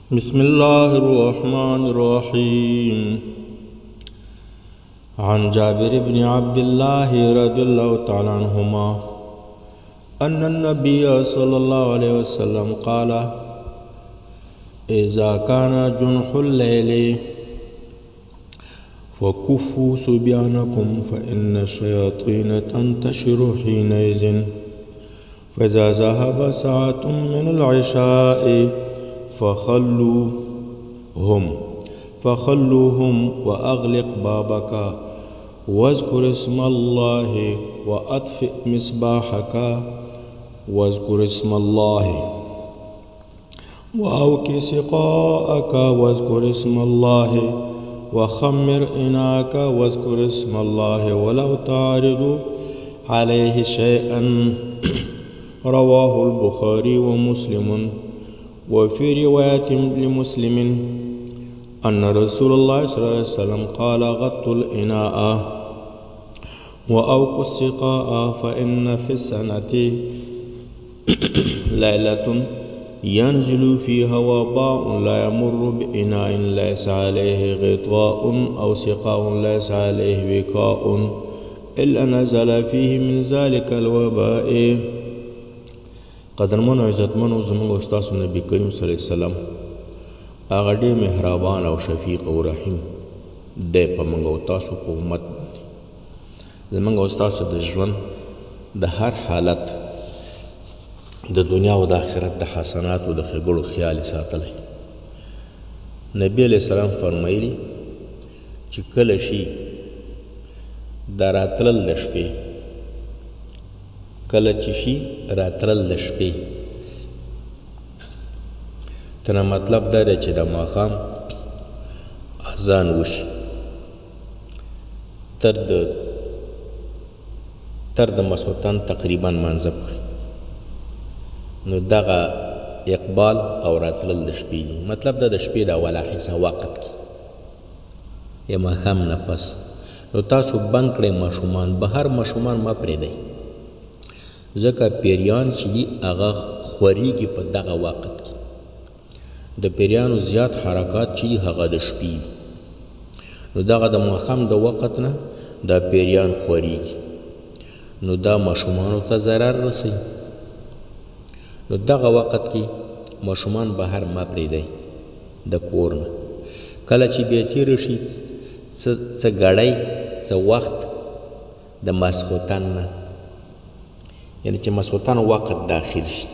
بسم الله الرحمن الرحيم. عن جابر بن عبد الله رضي الله تعالى عنهما أن النبي صلى الله عليه وسلم قال: إذا كان جنح الليل فكفوا صبيانكم فإن الشياطين تنتشر حينئذ، فإذا ذهب ساعة من العشاء فخلوهم وأغلق بابك واذكر اسم الله وأطفئ مصباحك واذكر اسم الله وأوكي سقاءك واذكر اسم الله وخمر إناءك واذكر اسم الله ولو تعرض عليه شيئا. رواه البخاري ومسلم. وفي رواية لمسلم أن رسول الله صلى الله عليه وسلم قال: غطوا الإناء وأوكوا السقاء فإن في السنة ليلة ينزل فيها وباء لا يمر بإناء ليس عليه غطاء أو سقاء ليس عليه وكاء إلا نزل فيه من ذلك الوباء. قدرمن و عزتمنو زمونږ استاد نبی کریم صلی الله علیه وسلم هغه ډېر مهربان او شفیق او رحیم دی په موږ او تاسو په امت باندې. زموږ او تاسو د ژوند د هر حالت د دنیا او د آخرت د حسنات او د ښېګړو خیال ساتلی. نبی علیه السلام فرمایلي چې کله شي د راتلل د شپې، کله چې شي راتلل د شپې، تنه مطلب دا دی چې د ماښام اذان وشي تر د ماسخوتن تقریبا منځه پورې، نو دغه اقبال او راتلل د شپې دي. مطلب دا د شپې د اوله حصه وقت کې یا ماښام نه پس. نو تاسو بند کړئ ماشومان، بهر ماشومان مه پرېږدئ، ځکه پیریان چې دي هغه خورېږي په دغه وخت کې. د پیریانو زیات حرکات چې دي هغه د شپې دي، نو دغه د ماښام د وخت نه دا پیریان خورېږي، نو دا ماشومانو ته ضرر رسوي. نو دغه وخت کې ماشومان بهر مه پرېږدئ د کور نه. کله چې بیا تېره شي څه ګړی څه وخت د ماسخوتن نه، یعنی چې ماسخوتن وخت داخل شي،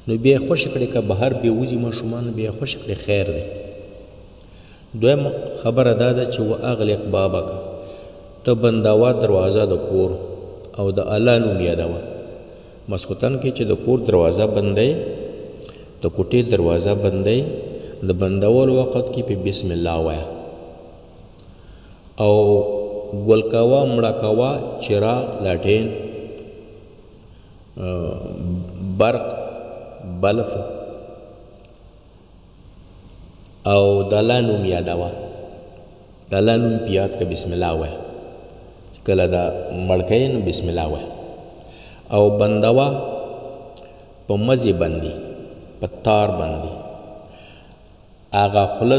نو بیا یې خوشې کړئ. که بهر بیا وځي ماشومان بیا یې خوشې کړئ، خیر دی. دویم خبره دا ده چې واغلق بابک، ته بندوه دروازه د کور او د الله نوم یادوه. ماسخوتن کې چې د کور دروازه بندئ، د کوټې دروازه بندئ، د بندولو وخت کې په بسم الله وایه او ګل کوه، مړه کوه، چراغ، لاټین، برق، بلف او د الله نوم یادوه. د الله نوم په یاد که بسم الله وایه، کله دا مړ کوې نو بسم الله وایه او بندوه په مزې باندې، په تار باندې. هغه خوله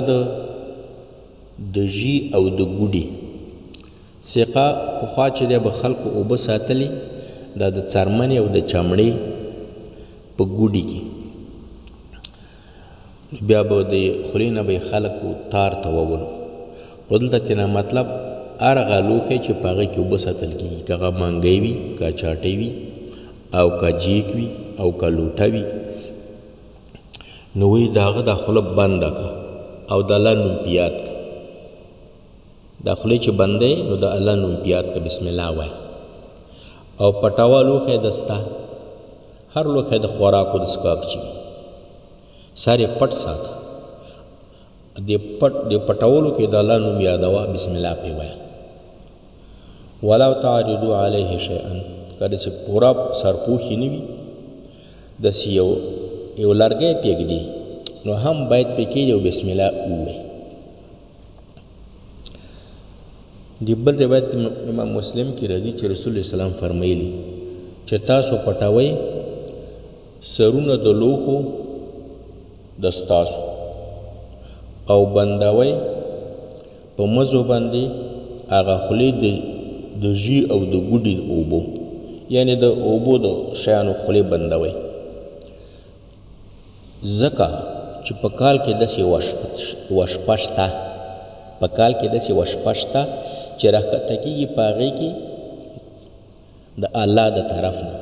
د ژي او د ګوډي. سقا پخوا چې دی به خلکو اوبه ساتلي دا د څرمنې او د چمړې په ګوډي کې، بیا به د خولې نه به خلکو تار توولو. خو دلته تېنه مطلب هغه لوښی چې په هغې کې اوبه ساتل کېږي، که هغه منګی وي، که چاټۍ وي، او که جیک وي، او که لوټه وي، نو وایي د هغه دا خوله بنده که او د الله نوم په یاد که. دا خولې چې بندی نو د الله نوم په یاد که، بسم الله وایه او پټوه لوښی دسته، هر لوښی د خوراکو د څښاک چې وي سر یې پټ ساته. د پټولو کې د الله نوم یادوه، بسم الله پرې وایه. ولو تعرضوا علیه شیئا، کله چې پوره سرپوښي نه وي، داسې یو لرګی پرېږدي نو هم باید پرې کېږدي او بسم الله ووایي. دی بل روایت امام مسلم کی راځي چې رسول الله سلام فرمایلی چې تاسو پټوي سرونه د لوخو د ستاسو او بندوي په مزو باندې هغه خولې د ژی او د ګوډي اوبو، یعنی د اوبو د شیانو خولې بندوي. ځکه چې په کال کې داسې وشپه شته، په کال کې داسې وشپه شته چې راښکته کېږي په هغې کې د الله د طرف نه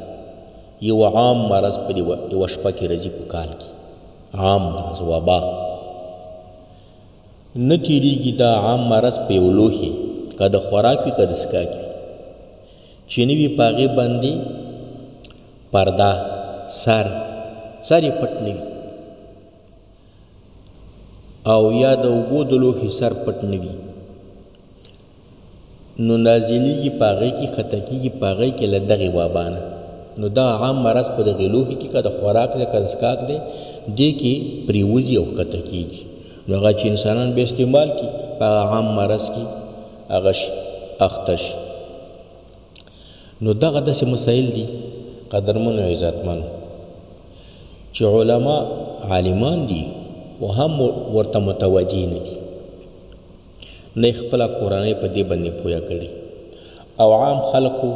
یو عام مرض په یوه شپه کې راځي، په کال کې عام مرض، وبا. نه تېرېږي دا عام مرض په یو لوښي، که د خوراک وي که د څښاک وي، چې نه وي په هغې باندې پرده، سر یې پټ نه وي، او یا د اوبو د لوښي سر پټ نه وي، نو نازلېږي په هغې کې، ښکته کېږي په هغې کې له دغې وبا نه. نو دا عام مرض په دغې لوښي کې که د خوراک دی که د څښاک دی، دې کې پرېوځي او ښکته کېږي. نو هغه چې انسانان به استعمال کړي په عام مرض کې هغه شي اخته شي. نو دغه داسې مسایل دي قدرمنو عزتمنو چې علما عالمان دي او هم ورته متوجه نه دي، نه یې خپله کورنۍ په دې باندې پوهه کړي، او عام خلکو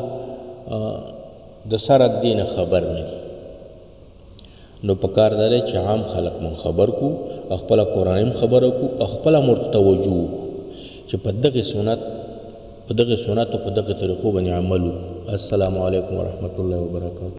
د سره دې نه خبر نه دي. نو په کار دا دی چې عام خلک مون خبر کو، او خپله کورنۍ هم خبره کو، او خپله هم ورته توجه وکړو چې په دغې سنت او په دغې طریقو باندې عمل وکړو. السلام علیکم ورحمة الله وبرکاته.